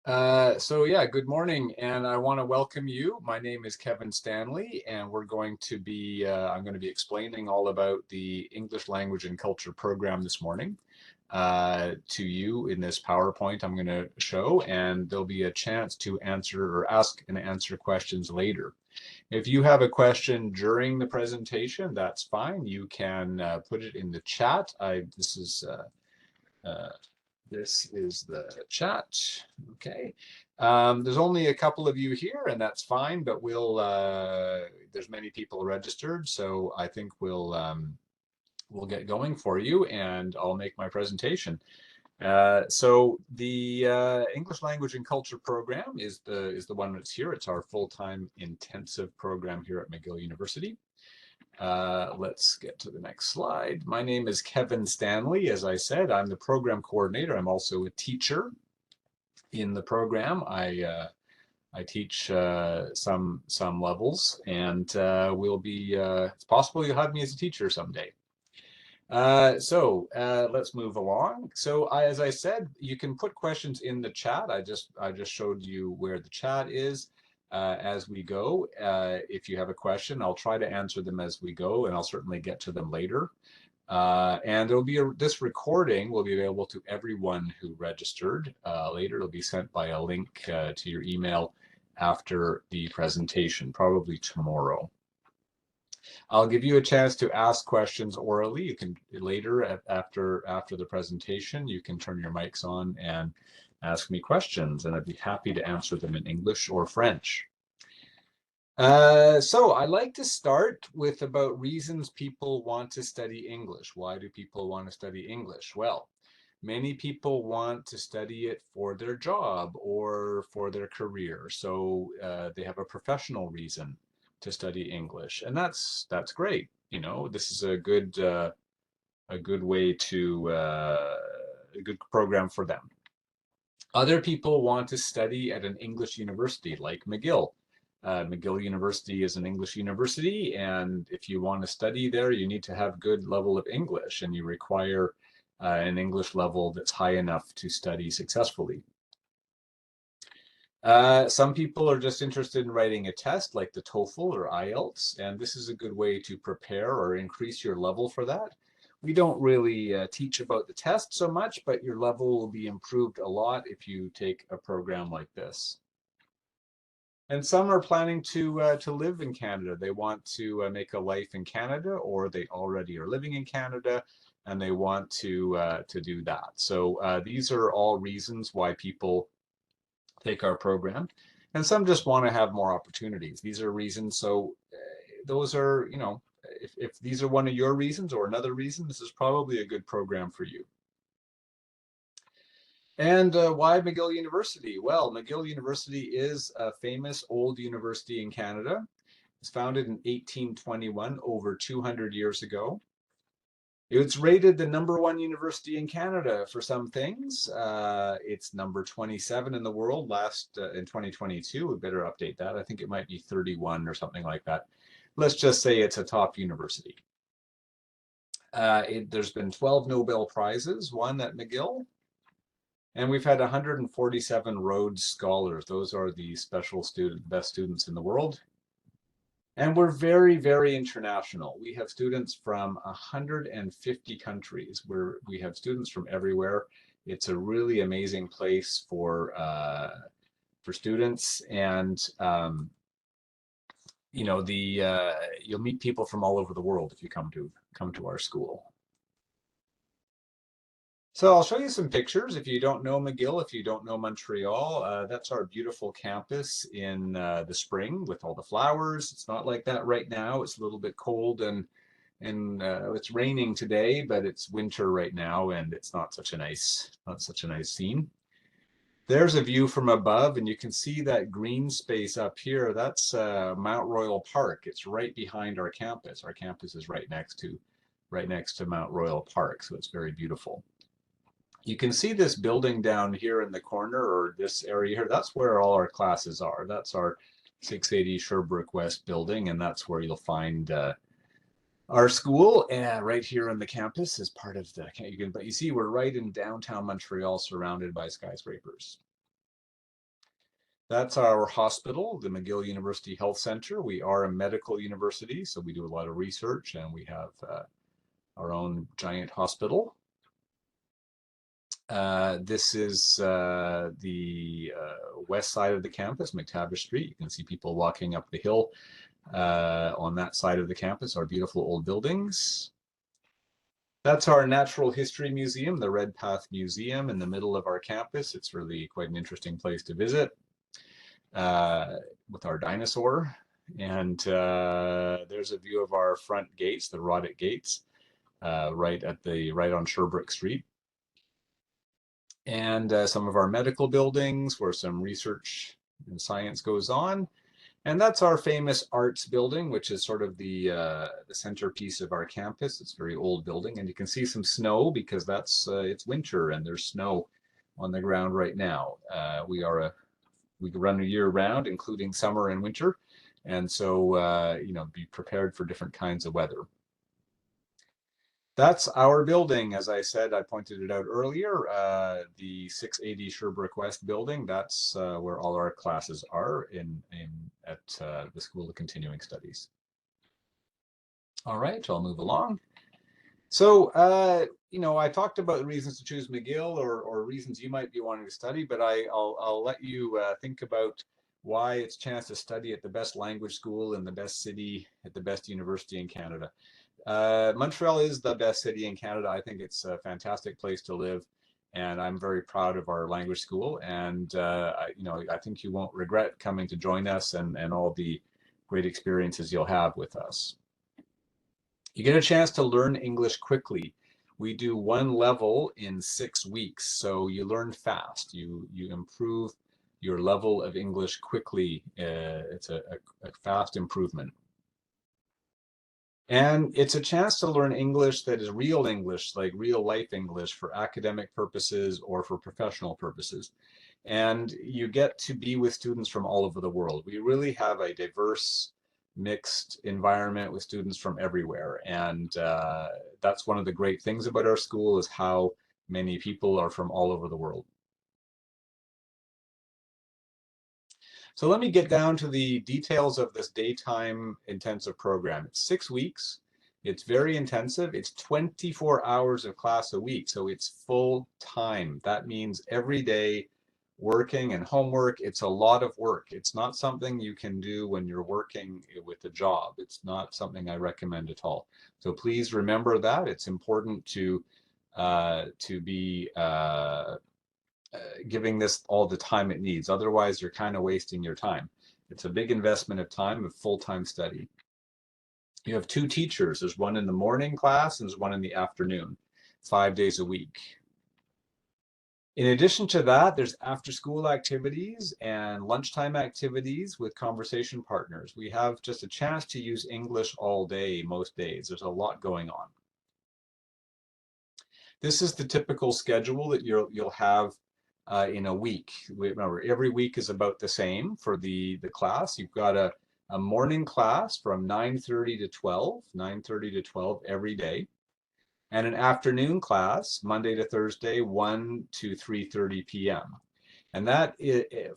So yeah, good morning, and I want to welcome you. My name is Kevin Stanley, and I'm going to be explaining all about the English language and culture program this morning to you in this PowerPoint I'm going to show, and there'll be a chance to answer or ask and answer questions later. If you have a question during the presentation, that's fine. You can put it in the chat. Uh, this is the chat. Okay. There's only a couple of you here, and that's fine, but there's many people registered, so I think we'll get going for you, and I'll make my presentation. So the English Language and Culture program is the one that's here. It's our full-time intensive program here at McGill University. Let's get to the next slide. My name is Kevin Stanley. As I said, I'm the program coordinator. I'm also a teacher in the program. I teach some levels, and it's possible you'll have me as a teacher someday. Let's move along. As I said, you can put questions in the chat. I just showed you where the chat is. As we go, if you have a question, I'll try to answer them as we go, and I'll certainly get to them later. And this recording will be available to everyone who registered later. It'll be sent by a link to your email after the presentation, probably tomorrow. I'll give you a chance to ask questions orally. You can later after the presentation, you can turn your mics on and ask me questions, and I'd be happy to answer them in English or French. I like to start with about reasons people want to study English. Why do people want to study English? Well, many people want to study it for their job or for their career. So they have a professional reason to study English, and that's great. You know, this is a good way to a good program for them. Other people want to study at an English university like McGill. McGill University is an English university, and if you want to study there, you need to have good level of English, and you require an English level that's high enough to study successfully. Some people are just interested in writing a test like the TOEFL or IELTS, and this is a good way to prepare or increase your level for that. We don't really teach about the test so much, but your level will be improved a lot if you take a program like this. And some are planning to live in Canada. They want to make a life in Canada, or they already are living in Canada, and they want to do that. So these are all reasons why people take our program, and some just want to have more opportunities. These are reasons. So those are, you know, if these are one of your reasons or another reason, this is probably a good program for you. And why McGill University? Well, McGill University is a famous old university in Canada. It was founded in 1821, over 200 years ago. It's rated the #1 university in Canada for some things. It's number 27 in the world in 2022. We better update that. I think it might be 31 or something like that. Let's just say it's a top university. There's been 12 Nobel Prizes won at McGill. And we've had 147 Rhodes Scholars. Those are the best students in the world. And we're very, very international. We have students from 150 countries. We have students from everywhere. It's a really amazing place for students, and you know, you'll meet people from all over the world if you come to our school. So I'll show you some pictures. If you don't know McGill, if you don't know Montreal, that's our beautiful campus in the spring with all the flowers. It's not like that right now. It's a little bit cold, and it's raining today, but it's winter right now, and it's not such a nice scene. There's a view from above, and you can see that green space up here. That's Mount Royal Park. It's right behind our campus. Our campus is right next to Mount Royal Park, so it's very beautiful. You can see this building down here in the corner, or this area here. That's where all our classes are. That's our 680 Sherbrooke West building, and that's where you'll find our school. And right here on the campus is part of but you see we're right in downtown Montreal, surrounded by skyscrapers. That's our hospital, the McGill University Health Center. We are a medical university, so we do a lot of research, and we have our own giant hospital. This is the west side of the campus, McTavish Street. You can see people walking up the hill on that side of the campus, our beautiful old buildings. That's our Natural History Museum, the Red Path Museum in the middle of our campus. It's really quite an interesting place to visit with our dinosaur. And there's a view of our front gates, the Roddick Gates, right on Sherbrooke Street. And some of our medical buildings where some research and science goes on. And that's our famous arts building, which is sort of the centerpiece of our campus. It's a very old building, and you can see some snow because it's winter and there's snow on the ground right now. We run a year round, including summer and winter, and so be prepared for different kinds of weather. That's our building. As I said, I pointed it out earlier, the 680 Sherbrooke West building. That's where all our classes are at the School of Continuing Studies. All right, I'll move along. So, I talked about reasons to choose McGill or reasons you might be wanting to study, but I'll let you think about why it's a chance to study at the best language school in the best city at the best university in Canada. Montreal is the best city in Canada. I think it's a fantastic place to live, and I'm very proud of our language school. And I think you won't regret coming to join us and all the great experiences you'll have with us. You get a chance to learn English quickly. We do one level in 6 weeks, so you learn fast. You improve your level of English quickly. It's a fast improvement. And it's a chance to learn English that is real English, like real life English for academic purposes or for professional purposes. And you get to be with students from all over the world. We really have a diverse, mixed environment with students from everywhere. And that's one of the great things about our school is how many people are from all over the world. So let me get down to the details of this daytime intensive program. It's 6 weeks. It's very intensive. It's 24 hours of class a week, so it's full time. That means every day working and homework. It's a lot of work. It's not something you can do when you're working with a job. It's not something I recommend at all. So please remember that. It's important to be giving this all the time it needs. Otherwise, you're kind of wasting your time. It's a big investment of time of full-time study. You have 2 teachers. There's one in the morning class and there's one in the afternoon, 5 days a week. In addition to that, there's after-school activities and lunchtime activities with conversation partners. We have just a chance to use English all day, most days. There's a lot going on. This is the typical schedule that you'll have in a week. Remember, every week is about the same for the class. You've got a morning class from 9:30 to 12 every day, and an afternoon class Monday to Thursday, 1 to 3:30 p.m. And that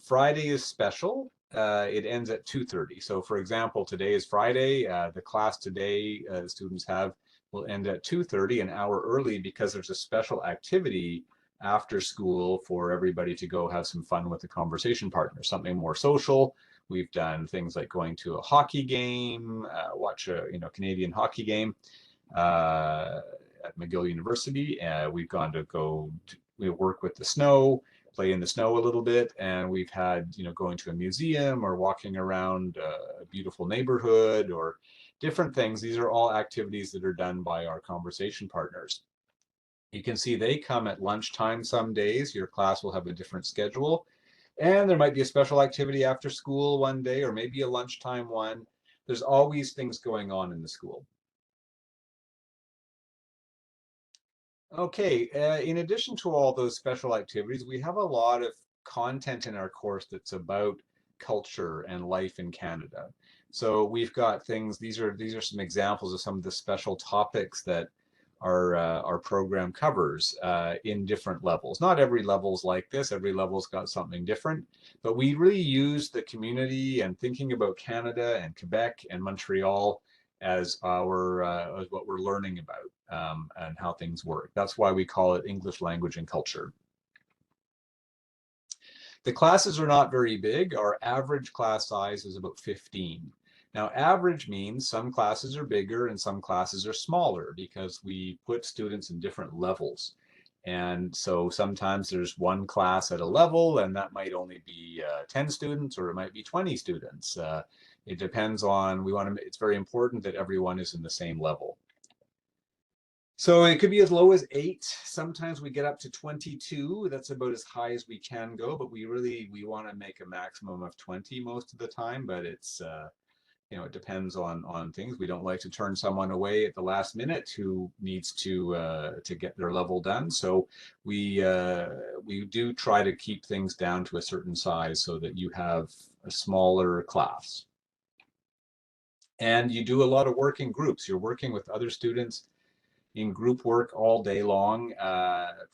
Friday is special. It ends at 2:30. So for example, today is Friday. The class today students have will end at 2:30, an hour early, because there's a special activity after school for everybody to go have some fun with a conversation partner, something more social. We've done things like going to a hockey game, watch a Canadian hockey game at McGill University. We've gone to we work with the snow, play in the snow a little bit, and we've had going to a museum or walking around a beautiful neighborhood or different things. These are all activities that are done by our conversation partners. You can see they come at lunchtime some days. Your class will have a different schedule. And there might be a special activity after school one day, or maybe a lunchtime one. There's always things going on in the school. Okay, in addition to all those special activities, we have a lot of content in our course that's about culture and life in Canada. So we've got things, these are some examples of some of the special topics that our program covers in different levels. Not every level's like this. Every level's got something different, but we really use the community and thinking about Canada and Quebec and Montreal as our as what we're learning about and how things work. That's why we call it English language and culture. The classes are not very big. Our average class size is about 15. Now, average means some classes are bigger and some classes are smaller because we put students in different levels. And so sometimes there's one class at a level and that might only be 10 students or it might be 20 students. It depends on, it's very important that everyone is in the same level. So it could be as low as 8. Sometimes we get up to 22. That's about as high as we can go, but we want to make a maximum of 20 most of the time, but it's it depends on things. We don't like to turn someone away at the last minute who needs to get their level done. So we do try to keep things down to a certain size so that you have a smaller class. And you do a lot of work in groups. You're working with other students in group work all day long,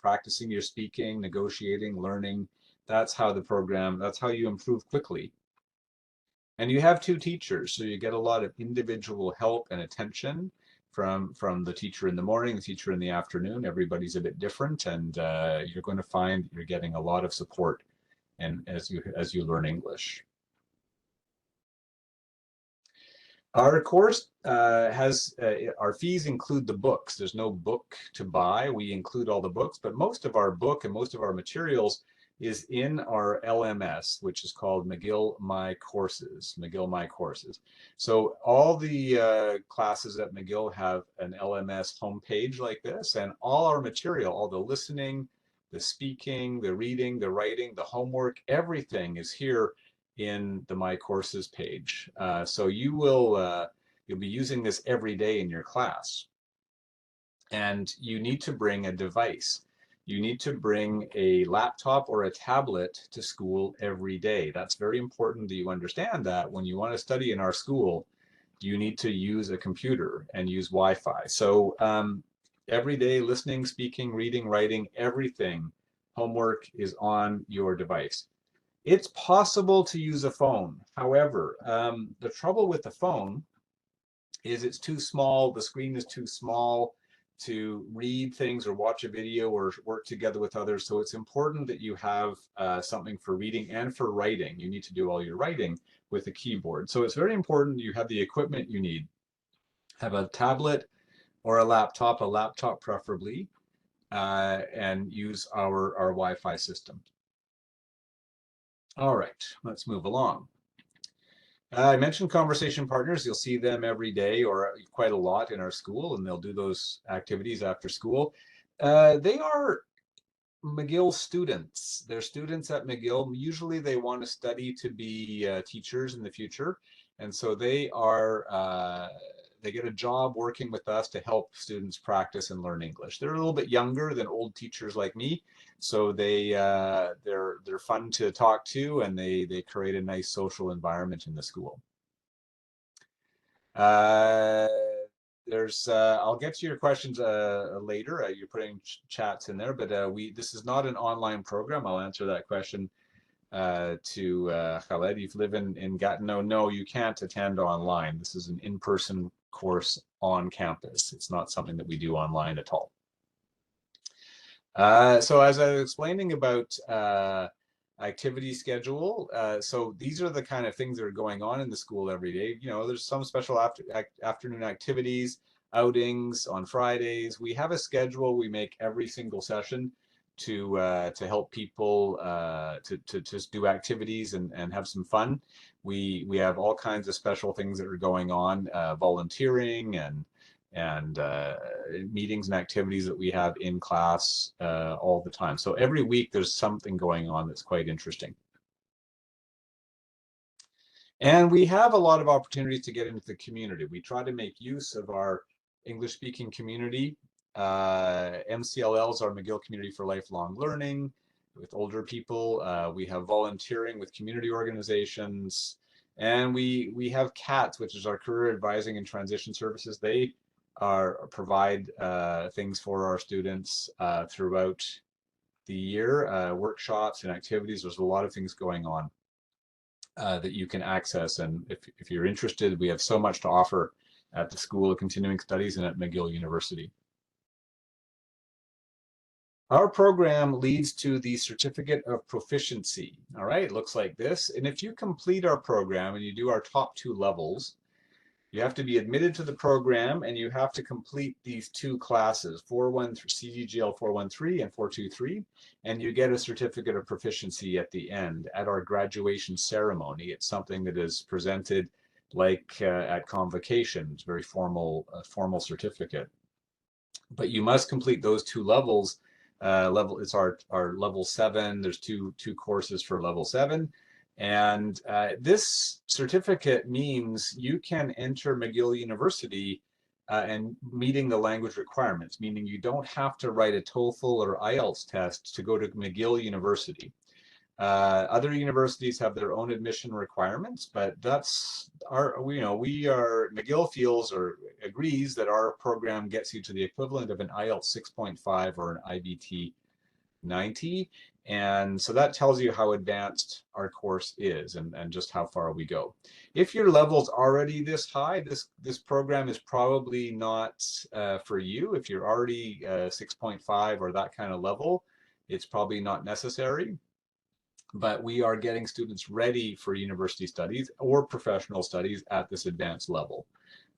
practicing your speaking, negotiating, learning. That's how you improve quickly. And you have 2 teachers, so you get a lot of individual help and attention from the teacher in the morning, the teacher in the afternoon. Everybody's a bit different, and you're going to find you're getting a lot of support and as you learn English. Our course has our fees include the books. There's no book to buy. We include all the books, but most of our book and most of our materials is in our LMS, which is called McGill My Courses. McGill My Courses. So all the classes at McGill have an LMS homepage like this, and all our material, all the listening, the speaking, the reading, the writing, the homework, everything is here in the My Courses page. So you'll be using this every day in your class. And you need to bring a device. You need to bring a laptop or a tablet to school every day. That's very important that you understand that when you want to study in our school, you need to use a computer and use Wi-Fi. So every day, listening, speaking, reading, writing, everything, homework is on your device. It's possible to use a phone. However, the trouble with the phone is it's too small. The screen is too small to read things or watch a video or work together with others. So it's important that you have something for reading and for writing. You need to do all your writing with a keyboard. So it's very important you have the equipment you need. Have a tablet or a laptop preferably, and use our Wi-Fi system. All right, let's move along. I mentioned conversation partners. You'll see them every day or quite a lot in our school, and they'll do those activities after school. They are McGill students. They're students at McGill. Usually they want to study to be teachers in the future. And so they get a job working with us to help students practice and learn English. They're a little bit younger than old teachers like me. So they're fun to talk to, and they create a nice social environment in the school. I'll get to your questions later. You're putting chats in there, but this is not an online program. I'll answer that question to Khaled. If you live in Gatineau, no, you can't attend online. This is an in-person course on campus. It's not something that we do online at all. So as I was explaining about activity schedule, so these are the kind of things that are going on in the school every day. There's some special afternoon activities, outings on Fridays. We have a schedule we make every single session to help people to just do activities and have some fun. We have all kinds of special things that are going on, volunteering and meetings and activities that we have in class all the time. So every week there's something going on that's quite interesting. And we have a lot of opportunities to get into the community. We try to make use of our English-speaking community. MCLLs are McGill Community for Lifelong Learning with older people. We have volunteering with community organizations. And we have CATS, which is our Career Advising and Transition Services. They provide things for our students throughout the year, workshops and activities. There's a lot of things going on that you can access. And if you're interested, we have so much to offer at the School of Continuing Studies and at McGill University. Our program leads to the Certificate of Proficiency. All right, it looks like this. And if you complete our program and you do our top 2 levels, you have to be admitted to the program and you have to complete these 2 classes, CDGL 413 and 423, and you get a Certificate of Proficiency at the end at our graduation ceremony. It's something that is presented like at convocation. It's a very formal certificate. But you must complete those 2 levels. It's our level 7. There's two courses for level 7. And this certificate means you can enter McGill University and meeting the language requirements, meaning you don't have to write a TOEFL or IELTS test to go to McGill University. Other universities have their own admission requirements, but that's McGill feels or agrees that our program gets you to the equivalent of an IELTS 6.5 or an IBT 90. And so that tells you how advanced our course is and just how far we go. If your level's already this high, this program is probably not for you. If you're already 6.5 or that kind of level, it's probably not necessary. But we are getting students ready for university studies or professional studies at this advanced level.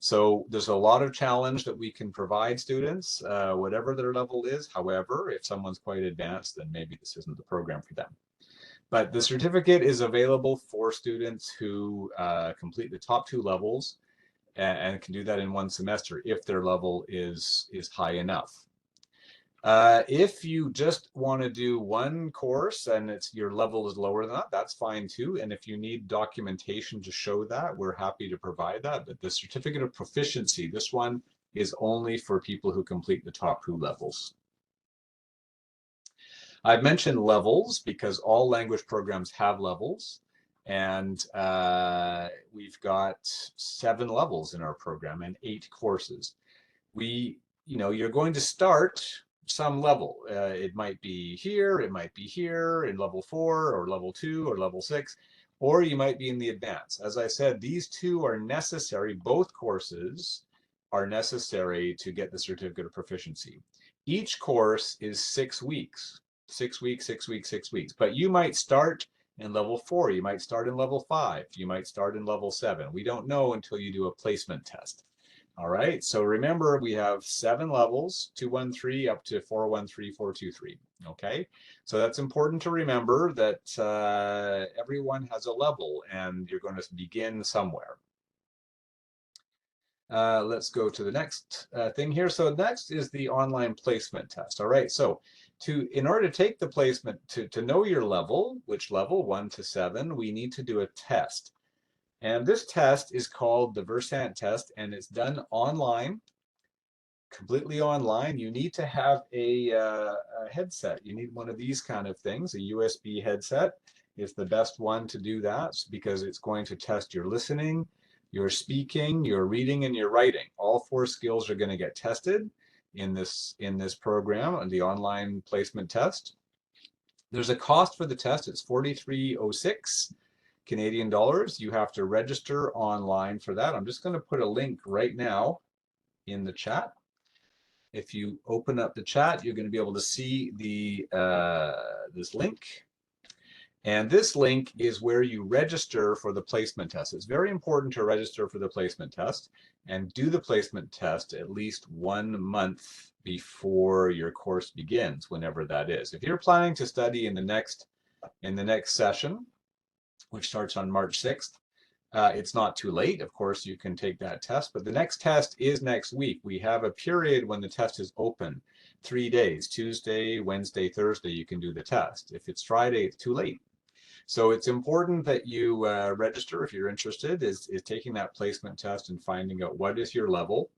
So there's a lot of challenge that we can provide students, whatever their level is. However, if someone's quite advanced, then maybe this isn't the program for them. But the certificate is available for students who complete the top 2 levels and can do that in 1 semester if their level is high enough. If you just want to do 1 course and your level is lower than that, that's fine too. And if you need documentation to show that, we're happy to provide that. But the Certificate of Proficiency, this one is only for people who complete the top 2 levels. I've mentioned levels because all language programs have levels. And we've got 7 levels in our program and 8 courses. You're going to start some level. It might be here, it might be here in level 4 or level 2 or level 6, or you might be in the advanced. As I said, these 2 are necessary. Both courses are necessary to get the Certificate of Proficiency. Each course is 6 weeks, 6 weeks, 6 weeks, 6 weeks. But you might start in level 4, you might start in level 5, you might start in level 7. We don't know until you do a placement test. All right, so remember we have 7 levels, 213 up to 413, 423. Okay, so that's important to remember that everyone has a level and you're going to begin somewhere. Let's go to the next thing here. So next is the online placement test. All right, so in order to take the placement, to know your level, which level, 1 to 7, we need to do a test. And this test is called the Versant test, and it's done online, completely online. You need to have a headset. You need one of these kind of things. A USB headset is the best one to do that because it's going to test your listening, your speaking, your reading, and your writing. All 4 skills are going to get tested in this program, on the online placement test. There's a cost for the test. It's $43.06. Canadian dollars. You have to register online for that. I'm just going to put a link right now in the chat. If you open up the chat, you're going to be able to see this link. And this link is where you register for the placement test. It's very important to register for the placement test and do the placement test at least 1 month before your course begins, whenever that is. If you're planning to study in the next session, which starts on March 6th. It's not too late. Of course, you can take that test, but the next test is next week. We have a period when the test is open, 3 days, Tuesday, Wednesday, Thursday, you can do the test. If it's Friday, it's too late. So it's important that you register if you're interested, is taking that placement test and finding out what is your level.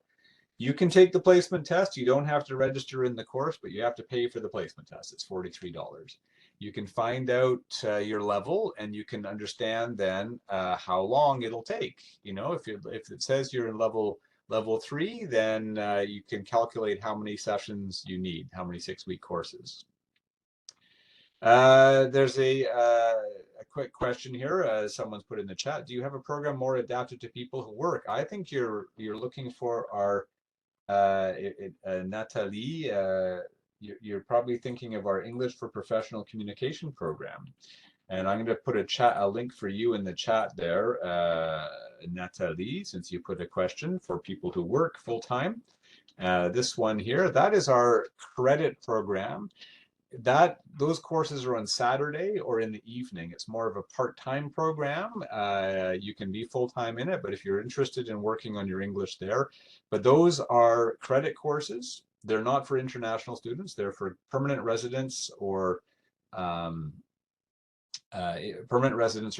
You can take the placement test. You don't have to register in the course, but you have to pay for the placement test. It's $43. You can find out your level, and you can understand then how long it'll take. If it says you're in level Level 3, then you can calculate how many sessions you need, how many 6-week courses. There's a quick question here. Someone's put in the chat. Do you have a program more adapted to people who work? I think you're looking for our Nathalie. You're probably thinking of our English for Professional Communication program. And I'm going to put a link for you in the chat there, Nathalie, since you put a question for people who work full time. This one here, that is our credit program. Those courses are on Saturday or in the evening. It's more of a part-time program. You can be full-time in it, but if you're interested in working on your English there, but those are credit courses. They're not for international students. They're for permanent residents or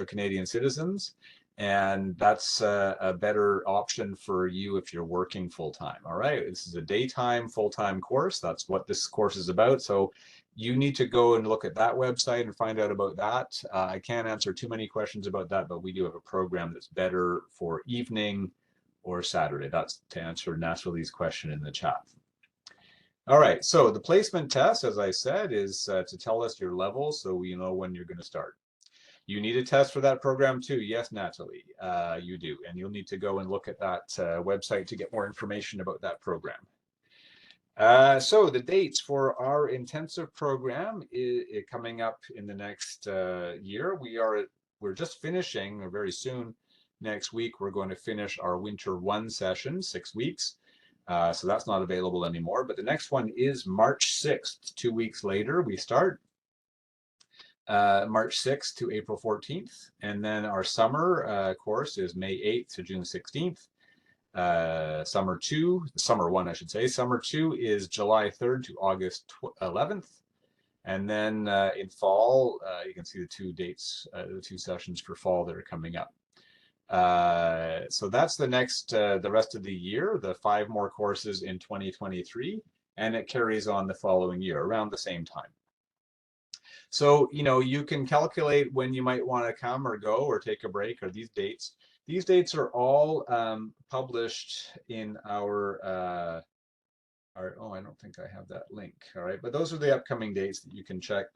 Canadian citizens, and that's a better option for you if you're working full-time. All right, this is a daytime full-time course. That's what this course is about. So you need to go and look at that website and find out about that. I can't answer too many questions about that, but we do have a program that's better for evening or Saturday. That's to answer Nathalie's question in the chat. All right, so the placement test, as I said, is to tell us your level so we know when you're going to start. You need a test for that program too. Yes, Natalie, you do. And you'll need to go and look at that website to get more information about that program. So the dates for our intensive program is coming up in the next year. We're just finishing, or very soon, next week, we're going to finish our Winter 1 session, 6 weeks. So that's not available anymore. But the next one is March 6th, 2 weeks later, we start. March 6th to April 14th. And then our summer course is May 8th to June 16th. Summer 1, I should say. Summer 2 is July 3rd to August 11th. And then in fall, you can see the 2 dates, the 2 sessions for fall that are coming up. So that's the rest of the year, the 5 more courses in 2023, and it carries on the following year around the same time. So, you can calculate when you might want to come or go or take a break, or these dates. These dates are all published in our, oh, I don't think I have that link. All right, but those are the upcoming dates that you can check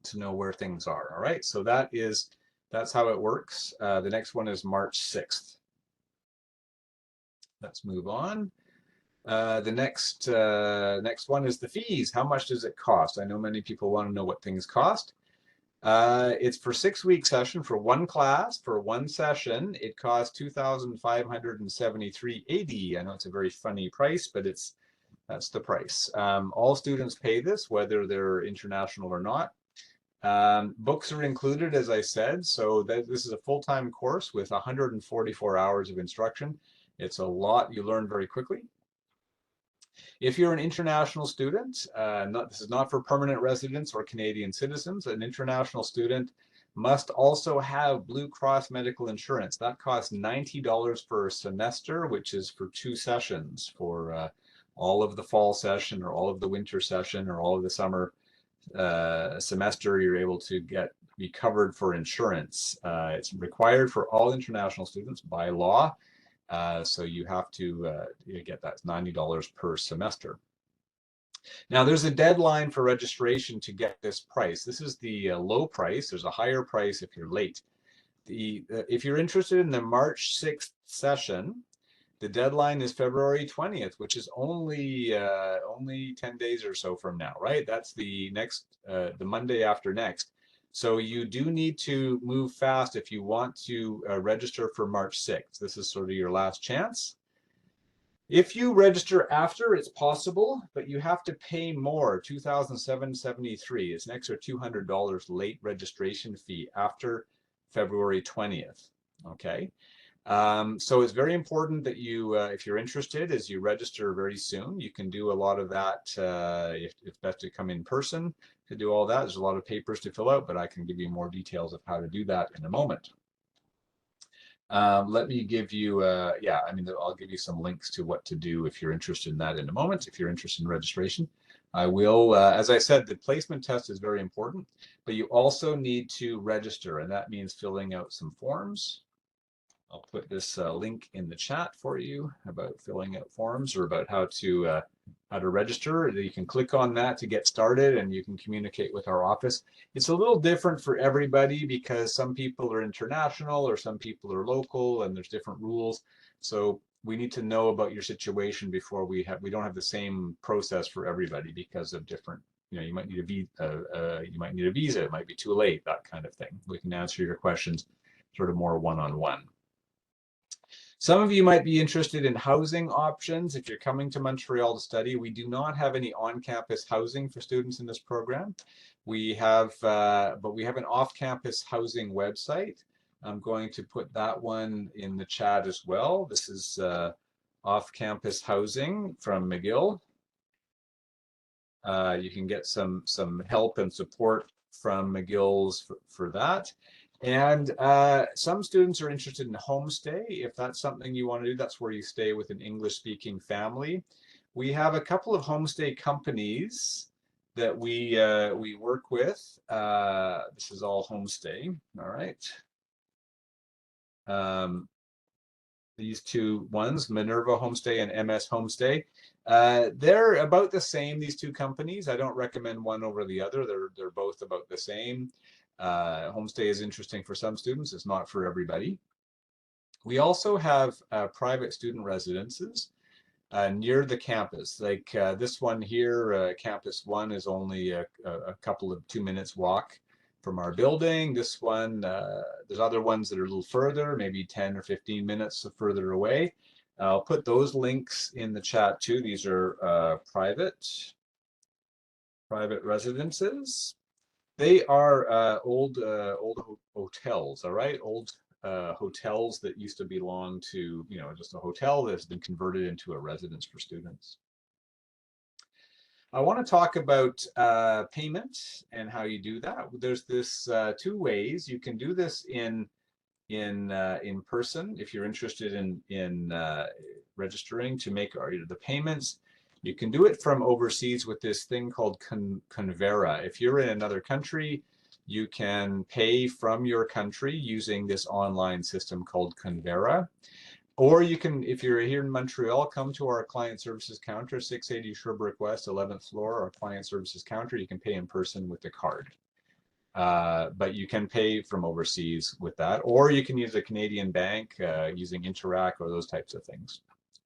to know where things are. All right, so that's how it works. The next one is March 6th. Let's move on. The next one is the fees. How much does it cost? I know many people want to know what things cost. It's for 6-week session for 1 class for 1 session. It costs $2,573.80. I know it's a very funny price, but that's the price. All students pay this, whether they're international or not. Books are included, as I said. So this is a full-time course with 144 hours of instruction. It's a lot. You learn very quickly. If you're an international student, this is not for permanent residents or Canadian citizens. An international student must also have Blue Cross medical insurance. That costs $90 per semester, which is for 2 sessions, for all of the fall session or all of the winter session or all of the summer semester. You're able to be covered for insurance. It's required for all international students by law. So you have to get that $90 per semester. Now there's a deadline for registration to get this price. This is the low price. There's a higher price if you're late. If you're interested in the March 6th session, the deadline is February 20th, which is only 10 days or so from now, right? That's the Monday after next. So you do need to move fast if you want to register for March 6th. This is sort of your last chance. If you register after, it's possible, but you have to pay more, $2,773. It's an extra $200 late registration fee after February 20th, okay? So it's very important that you, if you're interested, as you register very soon. You can do a lot of that if it's best to come in person to do all that. There's a lot of papers to fill out, but I can give you more details of how to do that in a moment. Let me give you, I'll give you some links to what to do if you're interested in that in a moment, if you're interested in registration. I will, as I said, the placement test is very important, but you also need to register, and that means filling out some forms. I'll put this link in the chat for you about filling out forms or about how to register. You can click on that to get started, and you can communicate with our office. It's a little different for everybody because some people are international or some people are local, and there's different rules. So we need to know about your situation before we don't have the same process for everybody because of different. You might need a visa. It might be too late. That kind of thing. We can answer your questions sort of more one-on-one. Some of you might be interested in housing options. If you're coming to Montreal to study, we do not have any on-campus housing for students in this program. We have, but we have an off-campus housing website. I'm going to put that one in the chat as well. This is off-campus housing from McGill. You can get some help and support from McGill's for that. And some students are interested in homestay. If that's something you want to do, that's where you stay with an English-speaking family. We have a couple of homestay companies that we work with. This is all homestay, all right. These two ones, Minerva Homestay and MS Homestay, they're about the same, these two companies. I don't recommend one over the other. They're both about the same. Homestay is interesting for some students. It's not for everybody. We also have private student residences near the campus. Like this one here, Campus 1 is only a couple of 2 minutes walk from our building. This one, there's other ones that are a little further, maybe 10 or 15 minutes further away. I'll put those links in the chat too. These are private residences. They are old hotels, all right? Old hotels that used to belong to, just a hotel that's been converted into a residence for students. I want to talk about payment and how you do that. There's this two ways. You can do this in person if you're interested in registering to make the payments. You can do it from overseas with this thing called Convera. If you're in another country, you can pay from your country using this online system called Convera. Or you can, if you're here in Montreal, come to our client services counter, 680 Sherbrooke West, 11th floor, our client services counter. You can pay in person with the card. But you can pay from overseas with that. Or you can use a Canadian bank using Interac or those types of things.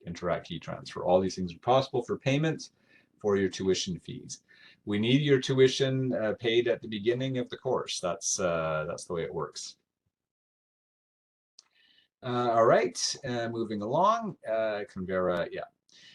Interac e-transfer. All these things are possible for payments for your tuition fees. We need your tuition paid at the beginning of the course. That's the way it works. All right, moving along, Convera, yeah.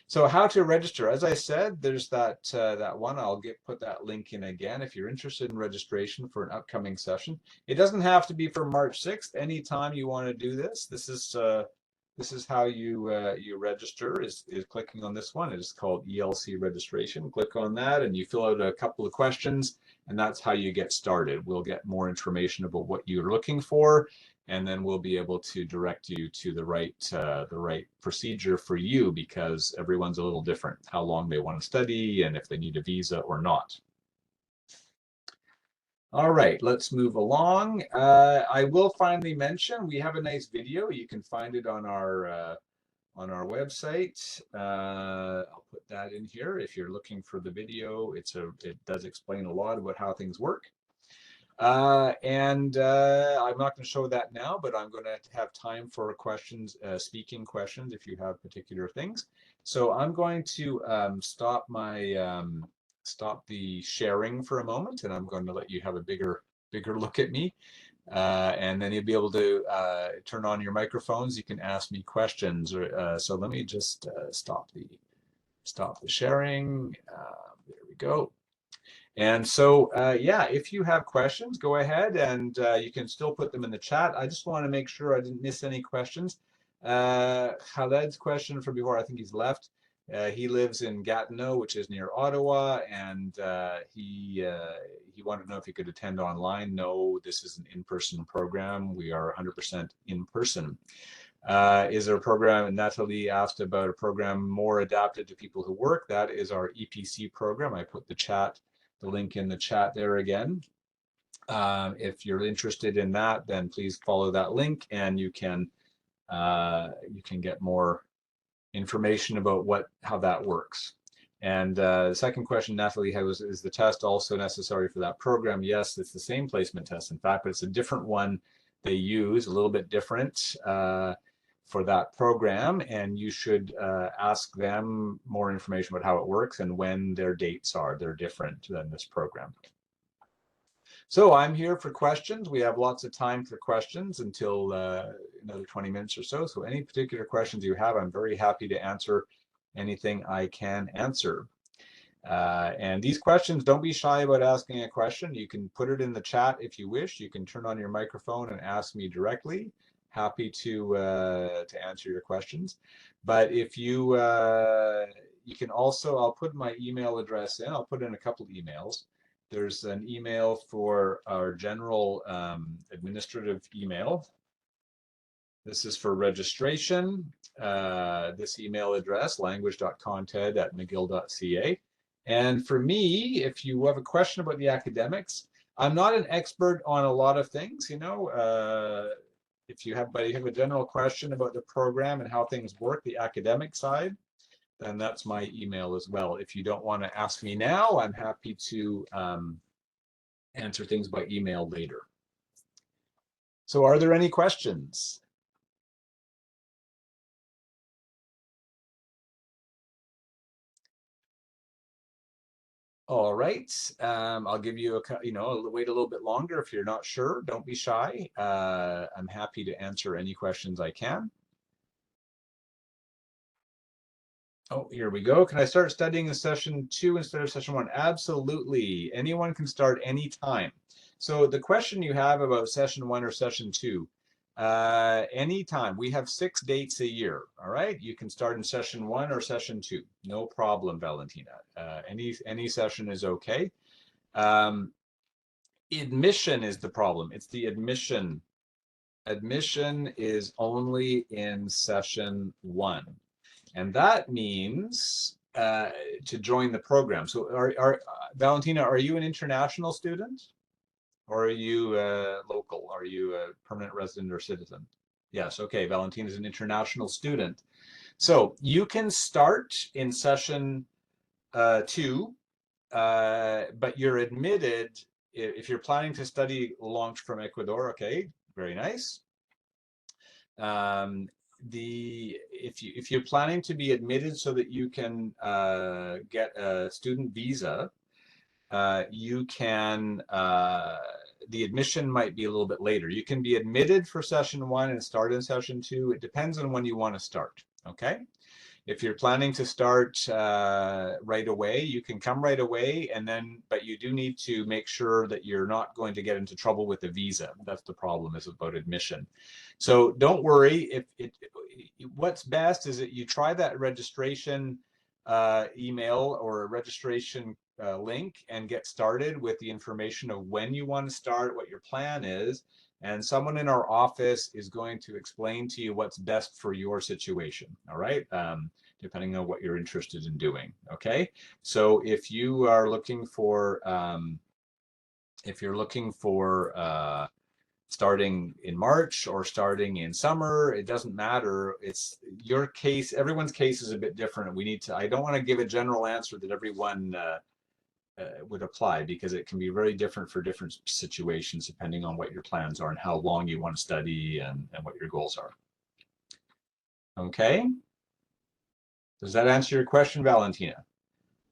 So how to register? As I said, there's that one. I'll put that link in again if you're interested in registration for an upcoming session. It doesn't have to be for March 6th. Anytime you want to do this, this is how you register. Is clicking on this one. It is called ELC registration. Click on that, and you fill out a couple of questions, and that's how you get started. We'll get more information about what you're looking for, and then we'll be able to direct you to the right procedure for you, because everyone's a little different, how long they want to study and if they need a visa or not. All right, let's move along. I will finally mention we have a nice video. You can find it on our website. I'll put that in here. If you're looking for the video, it does explain a lot about how things work. I'm not going to show that now, but I'm going to have time for questions, speaking questions, if you have particular things. So I'm going to stop the sharing for a moment, and I'm going to let you have a bigger look at me. And then you'll be able to turn on your microphones. You can ask me questions. So let me just stop the sharing. There we go. And so, yeah, if you have questions, go ahead and you can still put them in the chat. I just want to make sure I didn't miss any questions. Khaled's question from before, I think he's left. He lives in Gatineau, which is near Ottawa, and he wanted to know if he could attend online. No, this is an in-person program. We are 100% in person. Is there a program, Natalie asked about a program more adapted to people who work? That is our EPC program. I put the link in the chat there again. If you're interested in that, then please follow that link, and you can you can get more information about how that works. And the second question Natalie had was, is the test also necessary for that program? Yes, it's the same placement test, in fact, but it's a different one they use, a little bit different for that program. And you should ask them more information about how it works and when their dates are. They're different than this program. So I'm here for questions. We have lots of time for questions until another 20 minutes or so. So any particular questions you have, I'm very happy to answer anything I can answer. And these questions, don't be shy about asking a question. You can put it in the chat if you wish. You can turn on your microphone and ask me directly. Happy to answer your questions. But if you, you can also, I'll put my email address in. I'll put in a couple of emails. There's an email for our general administrative email. This is for registration. This email address, language.conted@mcgill.ca. And for me, if you have a question about the academics, I'm not an expert on a lot of things, you know. If you have a general question about the program and how things work, the academic side, then that's my email as well. If you don't want to ask me now, I'm happy to answer things by email later. So are there any questions? All right, I'll give you wait a little bit longer if you're not sure. Don't be shy. I'm happy to answer any questions I can. Oh, here we go. Can I start studying in session 2 instead of session 1? Absolutely. Anyone can start anytime. So the question you have about session 1 or session 2, anytime. We have 6 dates a year. All right. You can start in session 1 or session 2. No problem, Valentina. Any session is okay. Admission is the problem. It's the admission. Admission is only in session 1. And that means to join the program. So Valentina, are you an international student? Or are you local? Are you a permanent resident or citizen? Yes, okay, Valentina is an international student. So you can start in session 2, but you're admitted, if you're planning to study launch from Ecuador, okay, very nice. If you're planning to be admitted so that you can get a student visa, you can, the admission might be a little bit later. You can be admitted for session 1 and start in session 2. It depends on when you want to start, okay? If you're planning to start right away, you can come right away, but you do need to make sure that you're not going to get into trouble with the visa. That's the problem, is about admission. So don't worry. What's best is that you try that registration email or a registration link and get started with the information of when you want to start, what your plan is, and someone in our office is going to explain to you what's best for your situation, all right? Depending on what you're interested in doing, okay? So if you are looking for, starting in March or starting in summer, it doesn't matter. It's your case, everyone's case is a bit different. I don't want to give a general answer that everyone would apply, because it can be very different for different situations depending on what your plans are and how long you want to study and what your goals are. Okay? Does that answer your question, Valentina?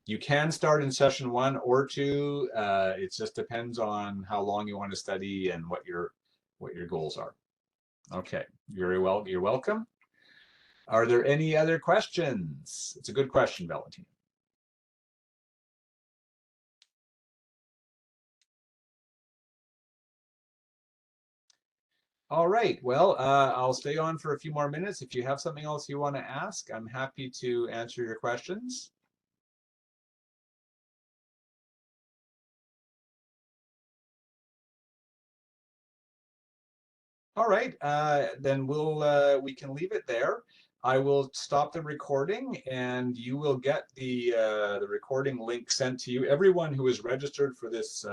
You can start in session 1 or 2. It just depends on how long you want to study and what your goals are. Okay, very well. You're welcome. Are there any other questions? It's a good question, Valentina. All right, well, I'll stay on for a few more minutes. If you have something else you want to ask, I'm happy to answer your questions. All right, then we can leave it there. I will stop the recording, and you will get the recording link sent to you. Everyone who is registered for this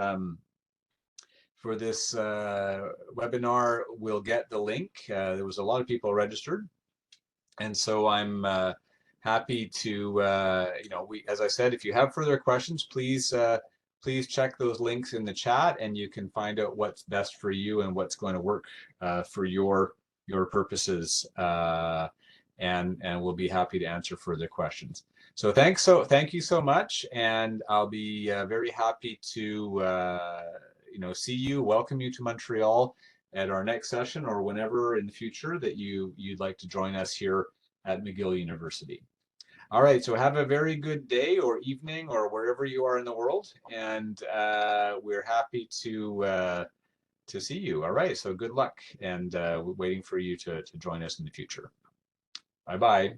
for this webinar will get the link. There was a lot of people registered, and so I'm happy to, as I said, if you have further questions, please check those links in the chat, and you can find out what's best for you and what's going to work for your purposes, and we'll be happy to answer further questions. So thank you so much, and I'll be very happy to see you, welcome you to Montreal at our next session, or whenever in the future that you'd like to join us here at McGill University. All right, so have a very good day or evening or wherever you are in the world, and we're happy to see you. All right, so good luck, and we're waiting for you to join us in the future. Bye-bye.